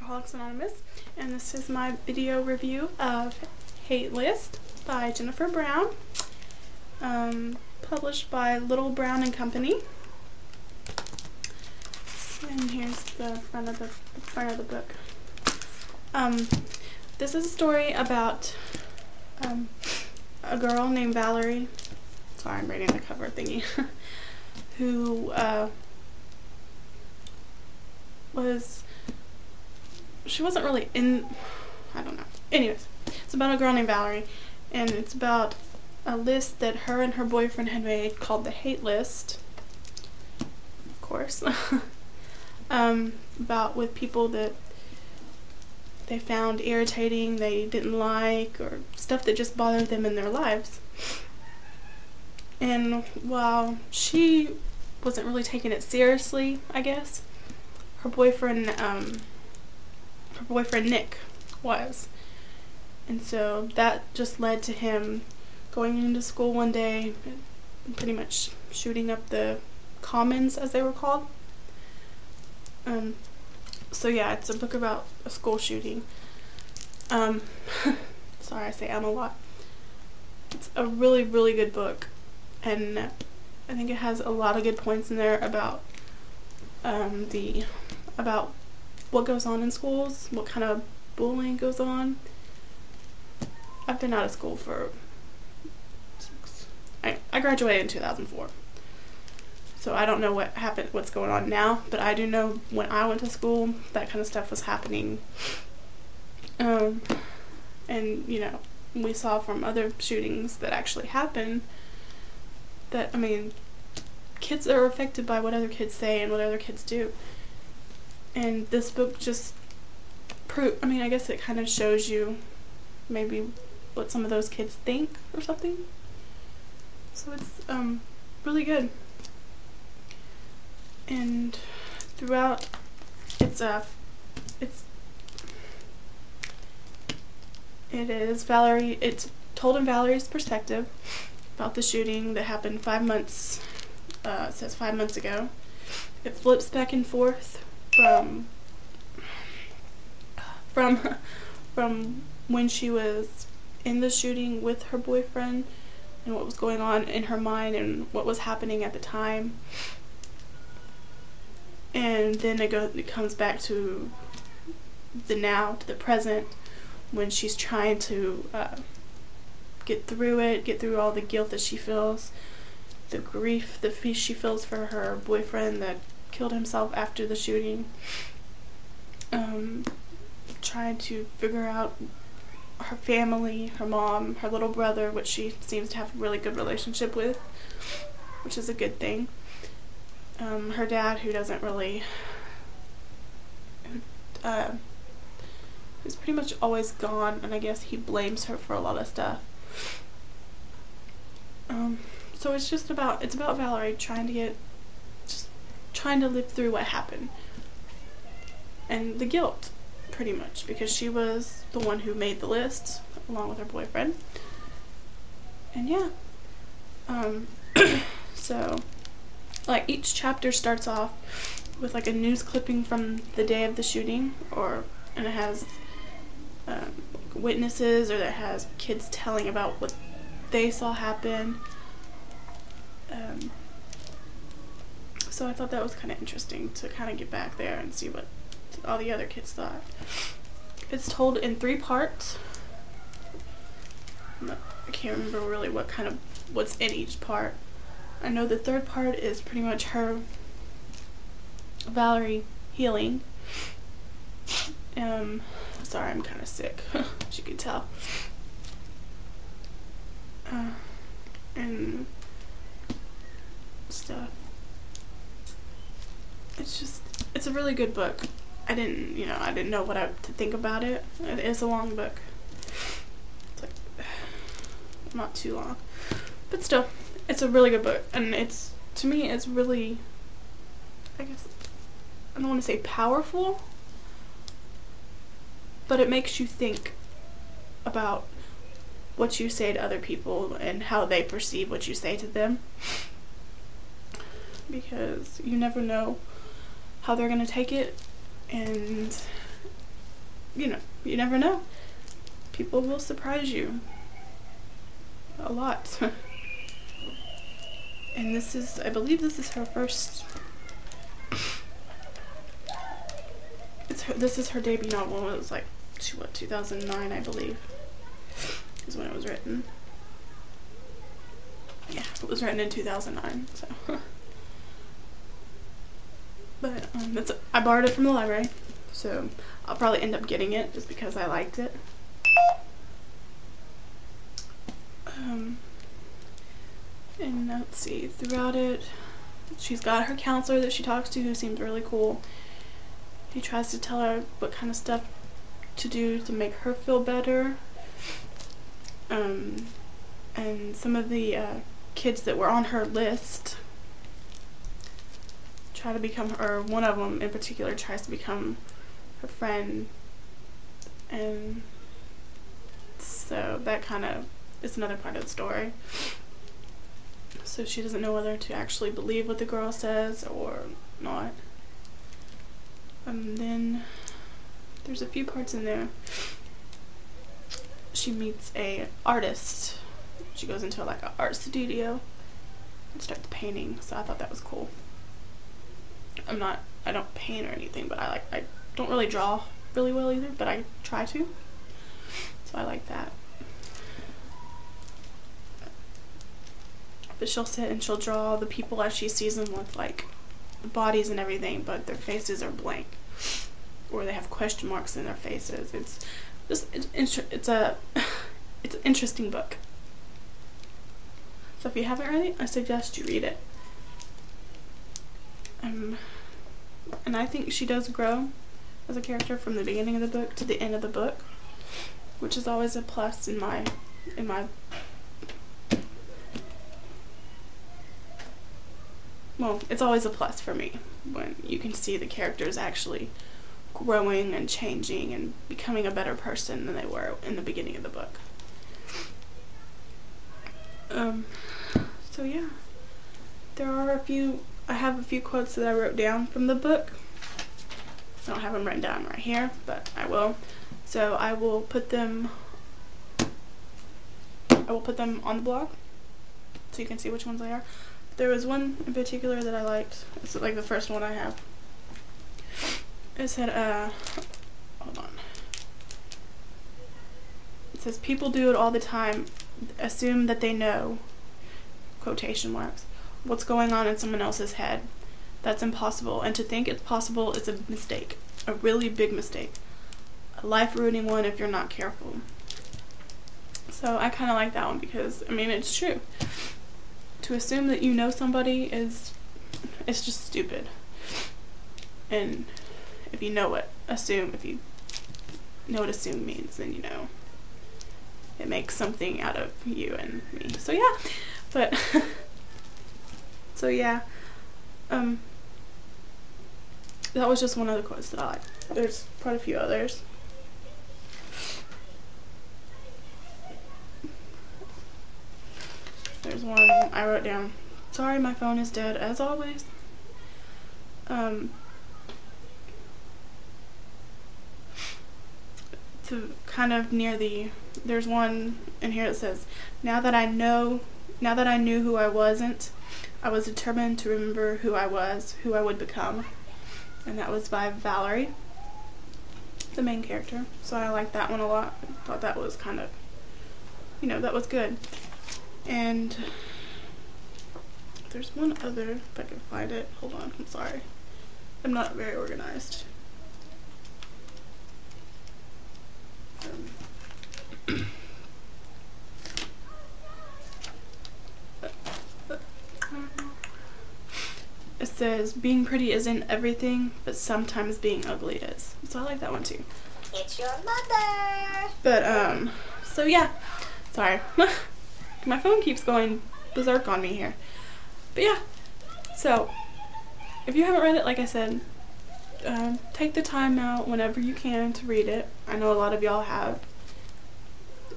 Alcoholics Anonymous, and this is my video review of Hate List by Jennifer Brown, published by Little Brown and Company. And here's the front of the book. This is a story about a girl named Valerie. Sorry, I'm reading the cover thingy. Who she wasn't really in, I don't know. Anyways, it's about a girl named Valerie, and it's about a list that her and her boyfriend had made called the Hate List, of course. About with people that they found irritating, they didn't like, or stuff that just bothered them in their lives. And while she wasn't really taking it seriously, I guess, her boyfriend Nick was. And so that just led to him going into school one day and pretty much shooting up the commons, as they were called. So yeah, it's a book about a school shooting. Sorry, I say a lot. It's a really, really good book, and I think it has a lot of good points in there about about what goes on in schools, what kind of bullying goes on. I've been out of school for I graduated in 2004. So I don't know what's going on now, but I do know when I went to school, that kind of stuff was happening. And you know, we saw from other shootings that actually happened that, I mean, kids are affected by what other kids say and what other kids do. And this book just I guess it kind of shows you maybe what some of those kids think or something. So it's really good. And throughout, it is Valerie. It's told in Valerie's perspective about the shooting that happened 5 months. It says 5 months ago. It flips back and forth from when she was in the shooting with her boyfriend and what was going on in her mind and what was happening at the time. And then it comes back to the now, to the present, when she's trying to get through all the guilt that she feels, the grief that she feels for her boyfriend that killed himself after the shooting, trying to figure out her family, her mom, her little brother, which she seems to have a really good relationship with, which is a good thing. Her dad, who doesn't really, who's pretty much always gone, and I guess he blames her for a lot of stuff. So it's about Valerie trying to live through what happened, and the guilt, pretty much, because she was the one who made the list along with her boyfriend. And yeah, so like each chapter starts off with like a news clipping from the day of the shooting, and it has witnesses, or it has kids telling about what they saw happen. So I thought that was kind of interesting to kind of get back there and see what all the other kids thought. It's told in 3 parts. I can't remember really what's in each part. I know the 3rd part is pretty much Valerie healing. Sorry, I'm kind of sick, as you can tell. And stuff. It's a really good book. I didn't know what to think about it. It is a long book. It's like not too long, but still, it's a really good book, and to me it's really, I guess, I don't want to say powerful, but it makes you think about what you say to other people and how they perceive what you say to them, because you never know how they're going to take it, and you know, you never know. People will surprise you a lot. And this is, I believe this is her first, this is her debut novel. It was like, 2009, I believe, is when it was written. Yeah, it was written in 2009, so. But, I borrowed it from the library, so I'll probably end up getting it just because I liked it. And let's see, throughout it, she's got her counselor that she talks to who seems really cool. He tries to tell her what kind of stuff to do to make her feel better. And some of the kids that were on her list try to become her, one of them in particular tries to become her friend. And so that kind of is another part of the story. So she doesn't know whether to actually believe what the girl says or not. And then there's a few parts in there. She meets a artist. She goes into like an art studio and starts painting. So I thought that was cool. I don't paint or anything, but I don't really draw really well either, but I try to. So I like that. But she'll sit and she'll draw the people as she sees them with like the bodies and everything, but their faces are blank, or they have question marks in their faces. It's an interesting book. So if you haven't read it, I suggest you read it. And I think she does grow as a character from the beginning of the book to the end of the book, which is always a plus in my well, it's always a plus for me when you can see the characters actually growing and changing and becoming a better person than they were in the beginning of the book. So yeah, I have a few quotes that I wrote down from the book. I don't have them written down right here, but I will. So I will put them on the blog so you can see which ones they are. There was one in particular that I liked. It's like the first one I have. It said, hold on. It says, people do it all the time. Assume that they know, quotation marks, what's going on in someone else's head. That's impossible. And to think it's possible is a mistake. A really big mistake. A life-ruining one if you're not careful. So I kind of like that one because, I mean, it's true. To assume that you know somebody it's just stupid. And if you know what assume means, then you know it makes something out of you and me. So yeah, but so yeah, that was just one of the quotes that I liked. There's quite a few others. There's one I wrote down. Sorry, my phone is dead as always. To kind of near there's one in here that says, now that I knew who I wasn't, I was determined to remember who I was, who I would become. And that was by Valerie, the main character. So I liked that one a lot. I thought that was kind of, that was good. And there's one other, if I can find it. Hold on, I'm sorry. I'm not very organized. It says, being pretty isn't everything, but sometimes being ugly is. So I like that one too. It's your mother! But, so yeah. Sorry. My phone keeps going berserk on me here. But yeah. So, if you haven't read it, like I said, take the time out whenever you can to read it. I know a lot of y'all have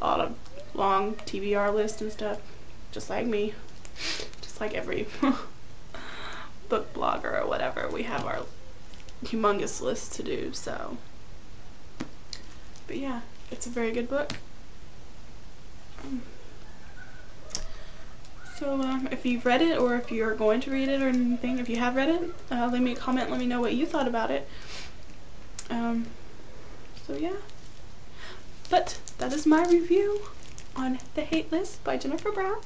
a lot of long TBR lists and stuff, just like me. Just like every book blogger or whatever. We have our humongous list to do, so But yeah, it's a very good book. So if you've read it, or if you're going to read it or anything, if you have read it, leave me a comment, let me know what you thought about it. So yeah. But that is my review on The Hate List by Jennifer Brown.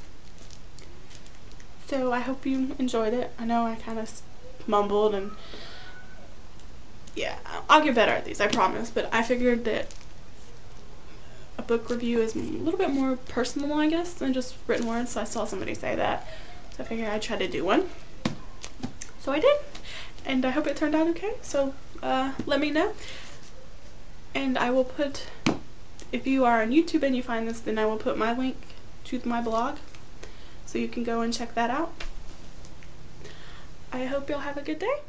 So I hope you enjoyed it. I know I kind of mumbled, and yeah, I'll get better at these, I promise. But I figured that a book review is a little bit more personal, I guess, than just written words. So I saw somebody say that, so I figured I'd try to do one. So I did, and I hope it turned out okay. So let me know, and I will put, if you are on YouTube and you find this, then I will put my link to my blog, so you can go and check that out. I hope you'll have a good day.